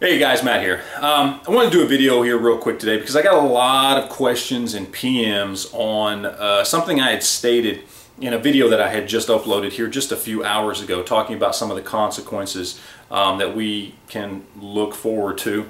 Hey guys, Matt here. I want to do a video here real quick today because I got a lot of questions and PMs on something I had stated in a video that I had just uploaded here just a few hours ago, talking about some of the consequences that we can look forward to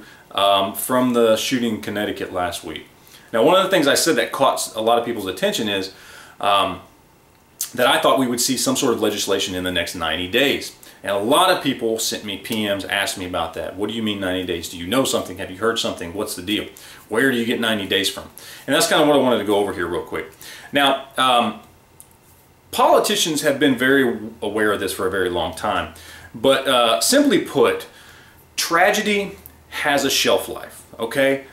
from the shooting in Connecticut last week. Now, one of the things I said that caught a lot of people's attention is that I thought we would see some sort of legislation in the next 90 days. And a lot of people sent me PMs, asked me about that. What do you mean 90 days? Do you know something? Have you heard something? What's the deal? Where do you get 90 days from? And that's kind of what I wanted to go over here real quick. Now, politicians have been very aware of this for a very long time. But simply put, tragedy has a shelf life, okay?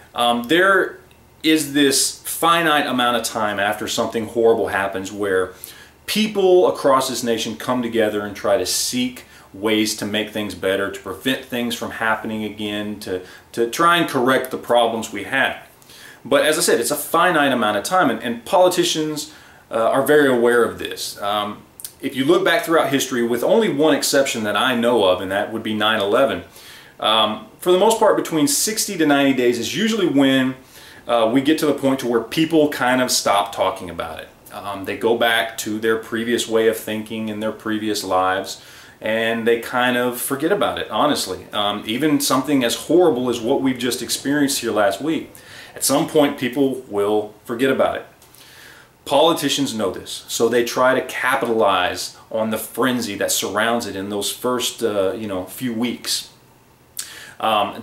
There is this finite amount of time after something horrible happens where people across this nation come together and try to seek ways to make things better, to prevent things from happening again, to try and correct the problems we had. But as I said, it's a finite amount of time, and politicians are very aware of this. If you look back throughout history, with only one exception that I know of, and that would be 9/11, for the most part, between 60 to 90 days is usually when we get to the point to where people kind of stop talking about it. They go back to their previous way of thinking in their previous lives, and they kind of forget about it, honestly. Even something as horrible as what we've just experienced here last week, at some point people will forget about it. Politicians know this, so they try to capitalize on the frenzy that surrounds it in those first few weeks.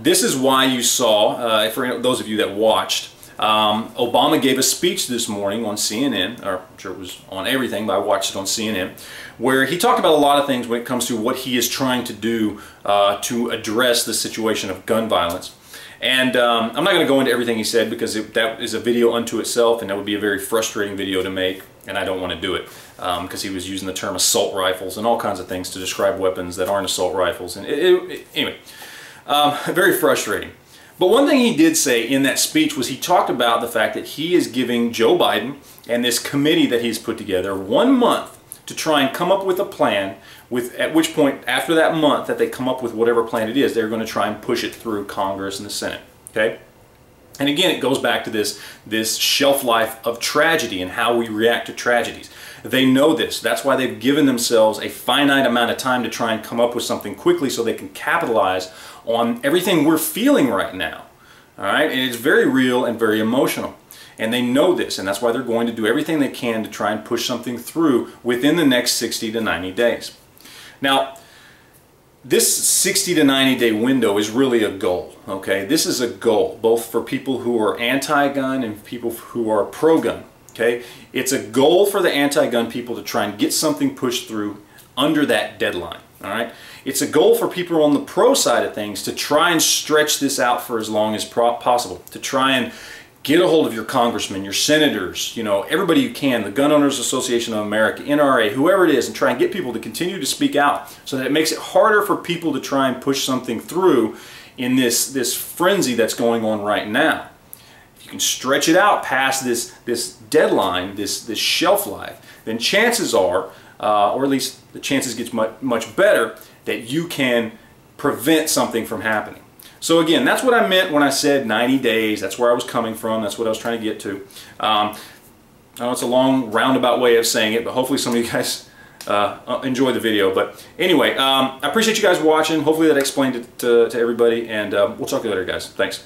This is why you saw, for those of you that watched, Obama gave a speech this morning on CNN, or I'm sure it was on everything, but I watched it on CNN, where he talked about a lot of things when it comes to what he is trying to do to address the situation of gun violence. And I'm not going to go into everything he said because that is a video unto itself, and that would be a very frustrating video to make, and I don't want to do it because he was using the term assault rifles and all kinds of things to describe weapons that aren't assault rifles. And anyway, very frustrating. But one thing he did say in that speech was he talked about the fact that he is giving Joe Biden and this committee that he's put together 1 month to try and come up with a plan, at which point, after that month that they come up with whatever plan it is, they're going to try and push it through Congress and the Senate. Okay? And again, it goes back to this shelf life of tragedy and how we react to tragedies. They know this. That's why they've given themselves a finite amount of time to try and come up with something quickly so they can capitalize on everything we're feeling right now. All right? And it's very real and very emotional. And they know this, and that's why they're going to do everything they can to try and push something through within the next 60 to 90 days. Now, this 60 to 90 day window is really a goal, okay? This is a goal, both for people who are anti-gun and people who are pro-gun, okay? It's a goal for the anti-gun people to try and get something pushed through under that deadline, all right? It's a goal for people on the pro side of things to try and stretch this out for as long as possible, to try and get a hold of your congressmen, your senators, everybody you can, the Gun Owners Association of America, NRA, whoever it is, and try and get people to continue to speak out so that it makes it harder for people to try and push something through in this frenzy that's going on right now. If you can stretch it out past this deadline, this shelf life, then chances are, or at least the chances get much better, that you can prevent something from happening. So again, that's what I meant when I said 90 days. That's where I was coming from. That's what I was trying to get to. I know it's a long, roundabout way of saying it, but hopefully some of you guys enjoy the video. But anyway, I appreciate you guys watching. Hopefully that explained it to everybody, and we'll talk to you later, guys. Thanks.